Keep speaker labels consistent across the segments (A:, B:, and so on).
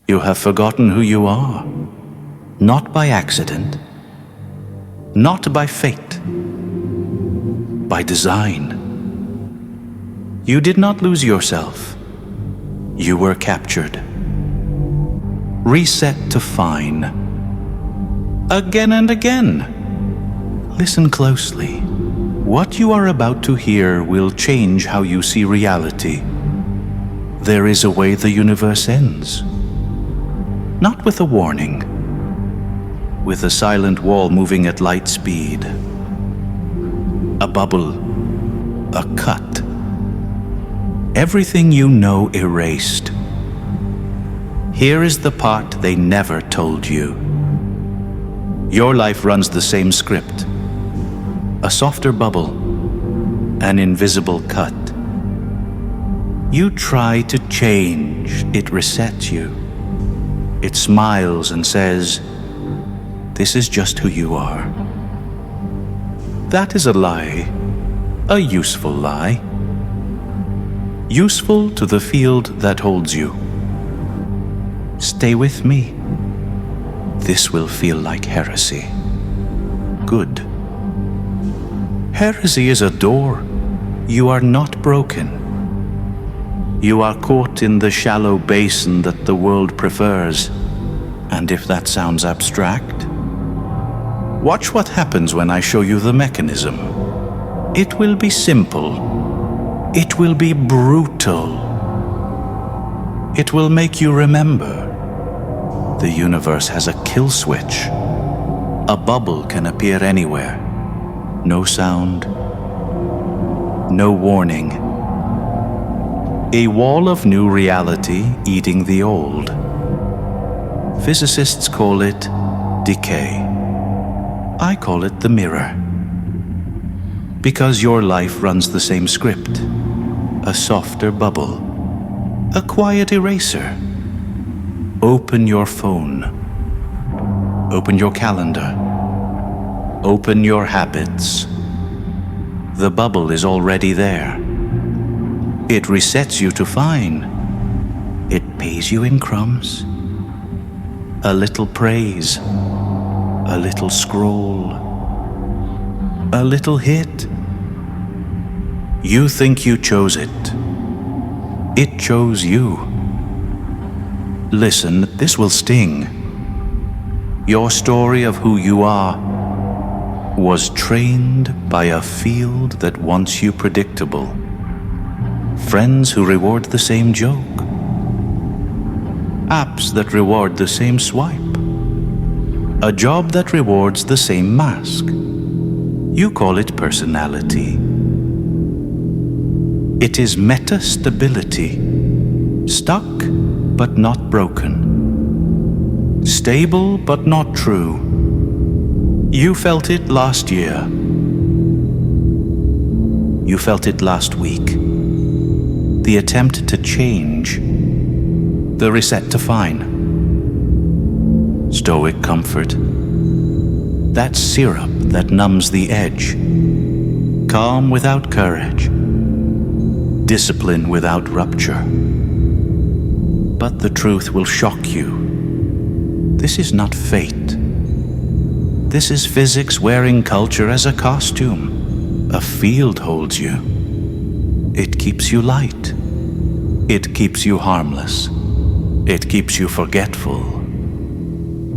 A: You have forgotten who you are, not by accident, not by fate, by design. You did not lose yourself. You were captured. Reset to fine. Again and again. Listen closely. What you are about to hear will change how you see reality. There is a way the universe ends. Not with a warning. With a silent wall moving at light speed. A bubble. A cut. Everything you know erased. Here is the part they never told you. Your life runs the same script. A softer bubble, an invisible cut. You try to change, it resets you. It smiles and says, "This is just who you are." That is a lie, a useful lie. Useful to the field that holds you. Stay with me. This will feel like heresy. Good. Heresy is a door. You are not broken. You are caught in the shallow basin that the world prefers. And if that sounds abstract, watch what happens when I show you the mechanism. It will be simple. It will be brutal. It will make you remember. The universe has a kill switch. A bubble can appear anywhere. No sound. No warning. A wall of new reality eating the old. Physicists call it decay. I call it the mirror. Because your life runs the same script. A softer bubble. A quiet eraser. Open your phone. Open your calendar. Open your habits. The bubble is already there. It resets you to fine. It pays you in crumbs. A little praise. A little scroll. A little hit. You think you chose it. It chose you. Listen, this will sting. Your story of who you are was trained by a field that wants you predictable. Friends who reward the same joke. Apps that reward the same swipe. A job that rewards the same mask. You call it personality. It is metastability. Stuck but not broken. Stable but not true. You felt it last year. You felt it last week. The attempt to change. The reset to fine. Stoic comfort. That syrup that numbs the edge. Calm without courage. Discipline witut rupture. But the truth will shock you. This is not fate. This is physics wearing culture as a costume. A field holds you. It keeps you light. It keeps you harmless. It keeps you forgetful.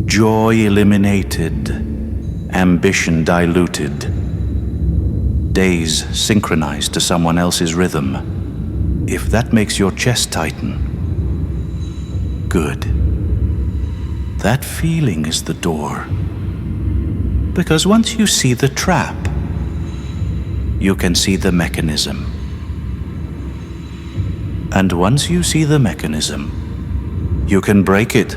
A: Joy eliminated. Ambition diluted. Days synchronized to someone else's rhythm. If that makes your chest tighten, good. That feeling is the door. Because once you see the trap, you can see the mechanism. And once you see the mechanism, you can break it.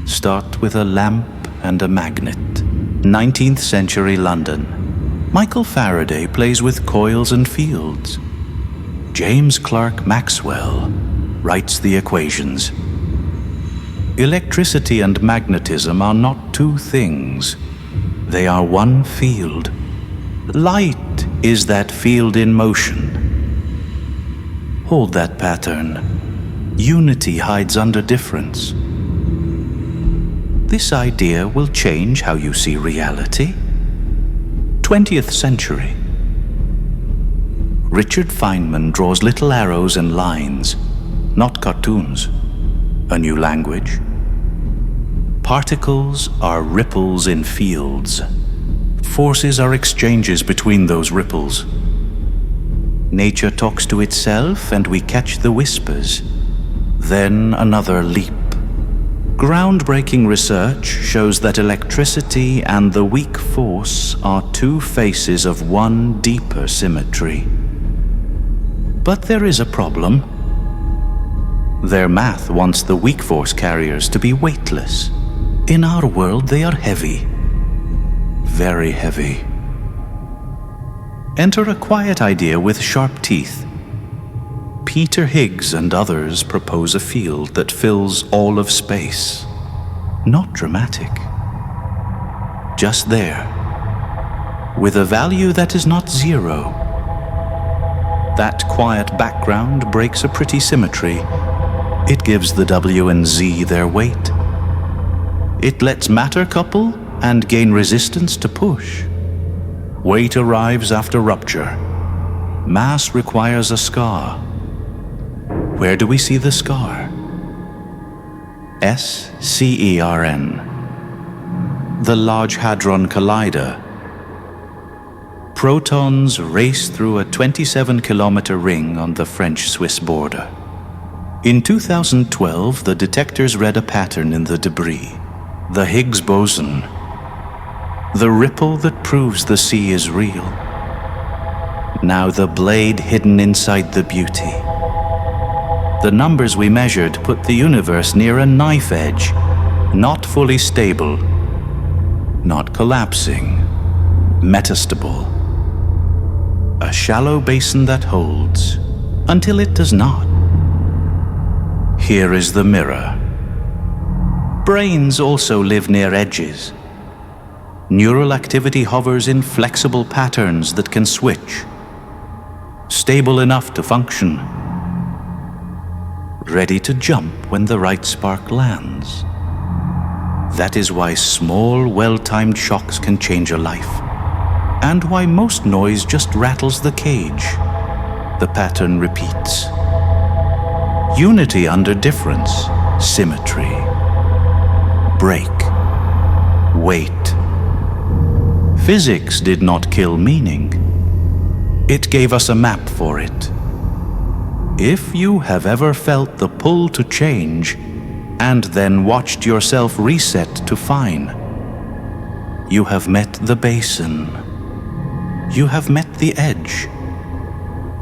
A: Start with a lamp and a magnet. 19th century London. Michael Faraday plays with coils and fields. James Clerk Maxwell writes the equations. Electricity and magnetism are not two things. They are one field. Light is that field in motion. Hold that pattern. Unity hides under difference. This idea will change how you see reality. 20th century. Richard Feynman draws little arrows and lines, not cartoons. A new language. Particles are ripples in fields. Forces are exchanges between those ripples. Nature talks to itself and we catch the whispers. Then another leap. Groundbreaking research shows that electricity and the weak force are two faces of one deeper symmetry. But there is a problem. Their math wants the weak force carriers to be weightless. In our world, they are heavy. Very heavy. Enter a quiet idea with sharp teeth. Peter Higgs and others propose a field that fills all of space. Not dramatic. Just there. With a value that is not zero. That quiet background breaks a pretty symmetry. It gives the W and Z their weight. It lets matter couple and gain resistance to push. Weight arrives after rupture. Mass requires a scar. Where do we see the scar? SCERN. The Large Hadron Collider. Protons race through a 27-kilometer ring on the French-Swiss border. In 2012, the detectors read a pattern in the debris. The Higgs boson. The ripple that proves the sea is real. Now the blade hidden inside the beauty. The numbers we measured put the universe near a knife edge, not fully stable, not collapsing, metastable. A shallow basin that holds, until it does not. Here is the mirror. Brains also live near edges. Neural activity hovers in flexible patterns that can switch. Stable enough to function. Ready to jump when the right spark lands. That is why small, well-timed shocks can change a life. And why most noise just rattles the cage. The pattern repeats. Unity under difference, symmetry. Break. Wait. Physics did not kill meaning. It gave us a map for it. If you have ever felt the pull to change, and then watched yourself reset to fine, you have met the basin. You have met the edge.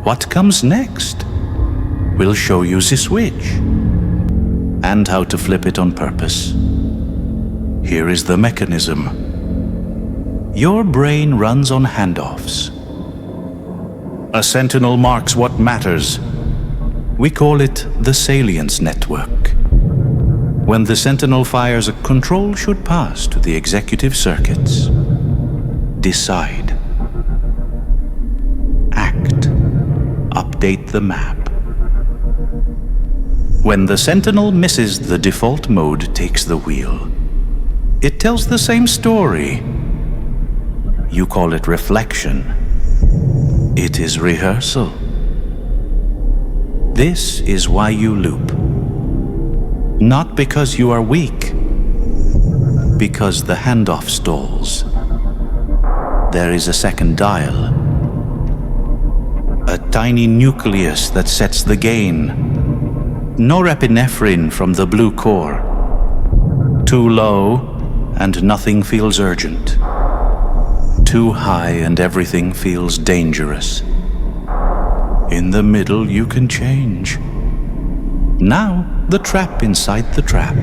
A: What comes next? We'll show you the switch. And how to flip it on purpose. Here is the mechanism. Your brain runs on handoffs. A sentinel marks what matters. We call it the salience network. When the sentinel fires, a control should pass to the executive circuits. Decide. Act. Update the map. When the sentinel misses, the default mode takes the wheel. It tells the same story. You call it reflection. It is rehearsal. This is why you loop. Not because you are weak, because the handoff stalls. There is a second dial. A tiny nucleus that sets the gain. Norepinephrine from the blue core. Too low, and nothing feels urgent. Too high, and everything feels dangerous. In the middle, you can change. Now, the trap inside the trap.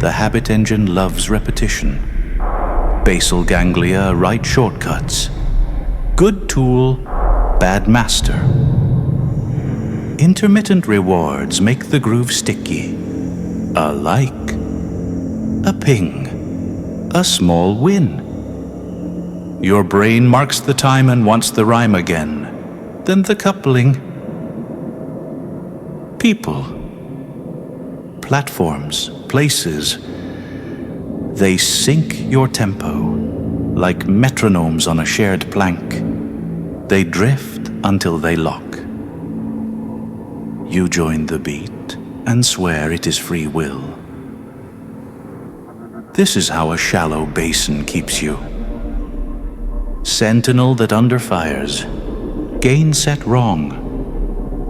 A: The habit engine loves repetition. Basal ganglia write shortcuts. Good tool, bad master. Intermittent rewards make the groove sticky. A like, a ping, a small win. Your brain marks the time and wants the rhyme again. Then the coupling. People. platforms, places. They sync your tempo, like metronomes on a shared plank. They drift until they lock. You join the beat and swear it is free will. This is how a shallow basin keeps you. Sentinel that underfires, gain set wrong,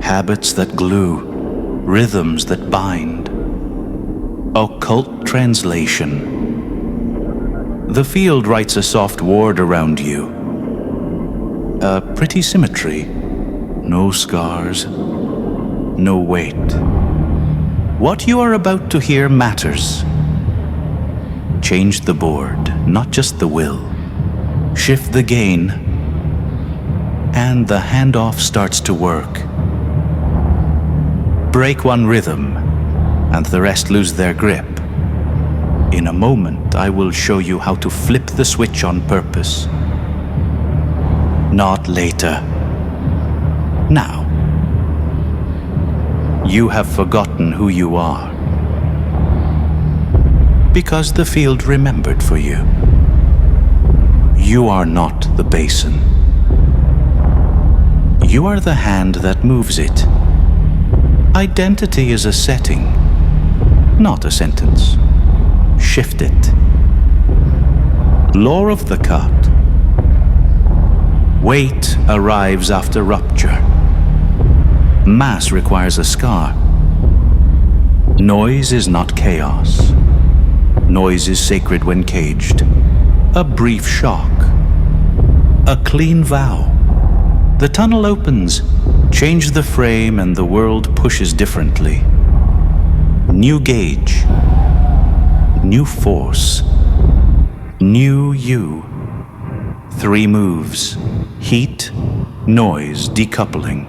A: habits that glue, rhythms that bind. Occult translation. The field writes a soft ward around you. A pretty symmetry. No scars, no weight. What you are about to hear matters. Change the board, not just the will. Shift the gain, and the handoff starts to work. Break one rhythm, and the rest lose their grip. In a moment, I will show you how to flip the switch on purpose. Not later. Now. You have forgotten who you are. Because the field remembered for you. You are not the basin. You are the hand that moves it. Identity is a setting, not a sentence. Shift it. Law of the cut. Weight arrives after rupture. Mass requires a scar. Noise is not chaos. Noise is sacred when caged. A brief shock. A clean vow. The tunnel opens. Change the frame and the world pushes differently. New gauge. New force. New you. 3 moves. Heat, noise, decoupling.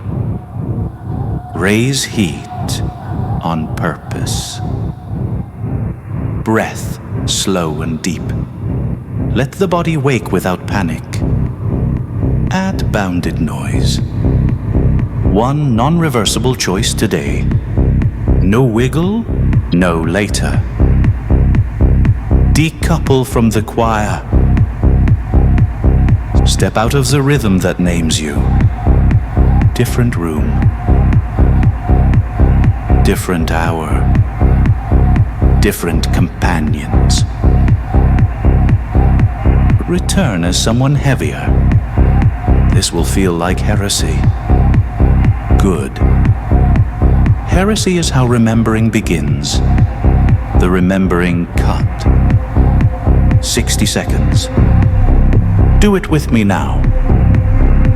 A: Raise heat on purpose. Breath, slow and deep. Let the body wake without panic. Add bounded noise. One non-reversible choice today. No wiggle, no later. Decouple from the choir. Step out of the rhythm that names you. Different room. Different hour. Different companions. Return as someone heavier. This will feel like heresy. Good. Heresy is how remembering begins. The remembering cut. 60 seconds. Do it with me now.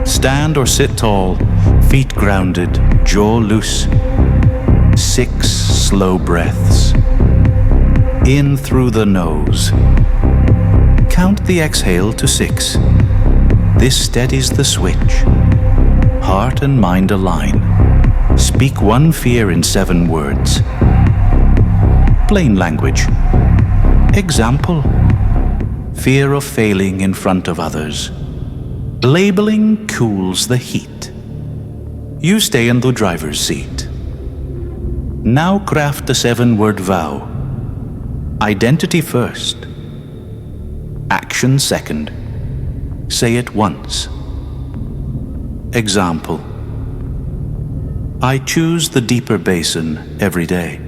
A: Stand or sit tall, feet grounded, jaw loose. 6 slow breaths. In through the nose. Count the exhale to 6. This steadies the switch. Heart and mind align. Speak one fear in 7 words. Plain language. Example. Fear of failing in front of others. Labeling cools the heat. You stay in the driver's seat. Now craft a 7-word vow. Identity first. Action second. Say it once. Example. I choose the deeper basin every day.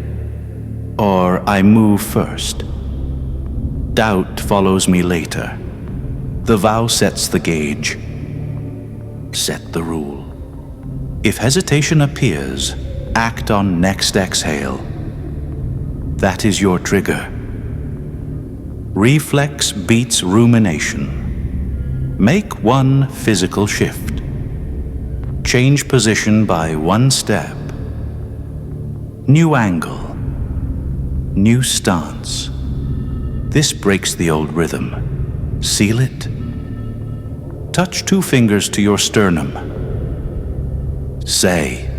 A: Or I move first. Doubt follows me later. The vow sets the gauge. Set the rule. If hesitation appears, act on next exhale. That is your trigger. Reflex beats rumination. Make one physical shift. Change position by 1 step. New angle. New stance. This breaks the old rhythm. Seal it. Touch 2 fingers to your sternum. Say,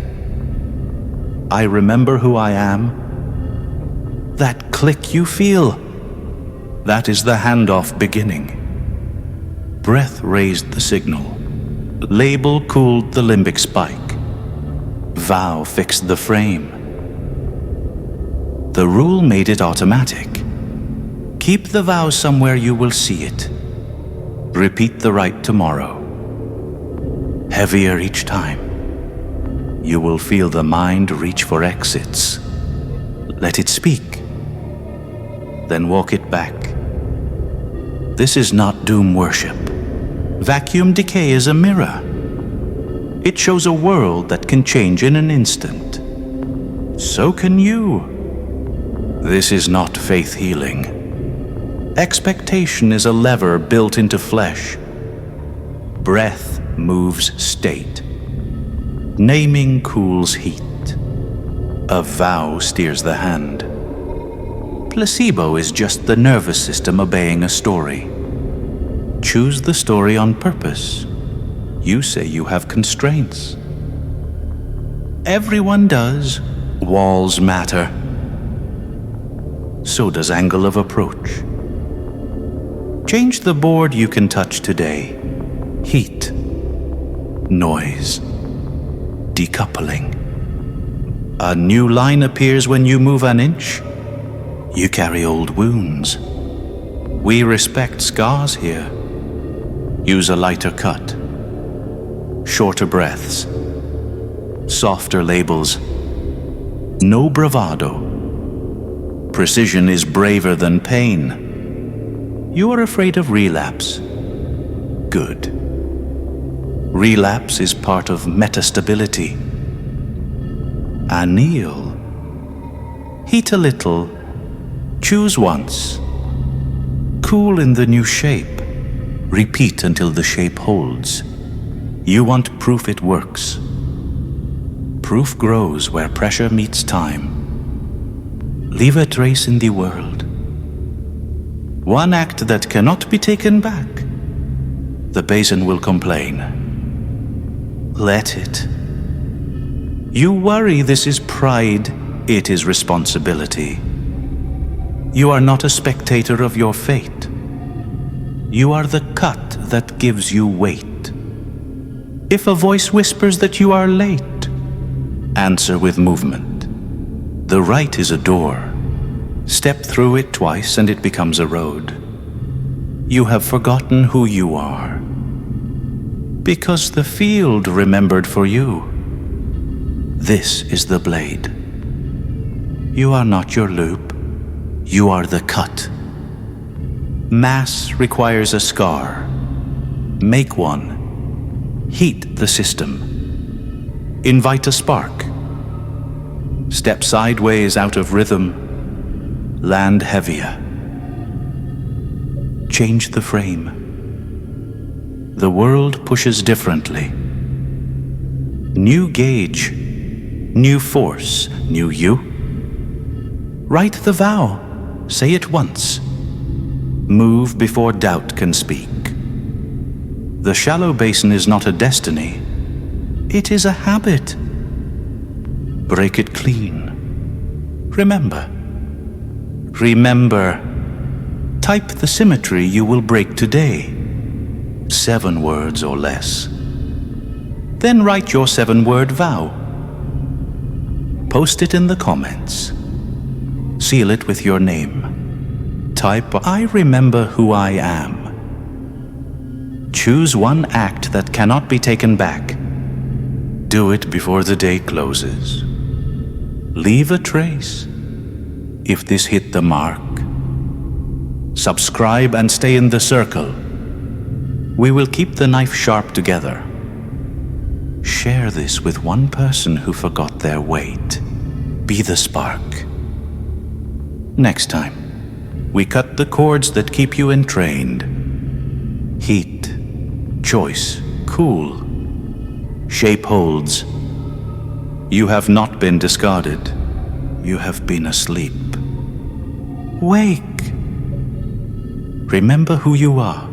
A: I remember who I am. That click you feel, that is the handoff beginning. Breath raised the signal. Label cooled the limbic spike. Vow fixed the frame. The rule made it automatic. Keep the vow somewhere you will see it. Repeat the rite tomorrow. Heavier each time. You will feel the mind reach for exits. Let it speak. Then walk it back. This is not doom worship. Vacuum decay is a mirror. It shows a world that can change in an instant. So can you. This is not faith healing. Expectation is a lever built into flesh. Breath moves state. Naming cools heat. A vow steers the hand. Placebo is just the nervous system obeying a story. Choose the story on purpose. You say you have constraints. Everyone does. Walls matter. So does angle of approach. Change the board you can touch today. Heat. Noise. Decoupling. A new line appears when you move an inch. You carry old wounds. We respect scars here. Use a lighter cut. Shorter breaths. Softer labels. No bravado. Precision is braver than pain. You are afraid of relapse. Good. Relapse is part of metastability. Anneal. Heat a little. Choose once. Cool in the new shape. Repeat until the shape holds. You want proof it works. Proof grows where pressure meets time. Leave a trace in the world. One act that cannot be taken back. The basin will complain. Let it. You worry this is pride, it is responsibility. You are not a spectator of your fate. You are the cut that gives you weight. If a voice whispers that you are late, answer with movement. The right is a door. Step through it twice and it becomes a road. You have forgotten who you are. Because the field remembered for you. This is the blade. You are not your loop. You are the cut. Mass requires a scar. Make one. Heat the system. Invite a spark. Step sideways out of rhythm. Land heavier. Change the frame. The world pushes differently. New gauge, new force, new you. Write the vow. Say it once. Move before doubt can speak. The shallow basin is not a destiny. It is a habit. Break it clean. Remember. Remember. Type the symmetry you will break today. 7 words or less. Then write your 7-word vow. Post it in the comments. Seal it with your name. Type, I remember who I am. Choose one act that cannot be taken back. Do it before the day closes. Leave a trace. If this hit the mark. Subscribe and stay in the circle. We will keep the knife sharp together. Share this with one person who forgot their weight. Be the spark. Next time, we cut the cords that keep you entrained. Heat, choice, cool. Shape holds. You have not been discarded. You have been asleep. Wake. Remember who you are.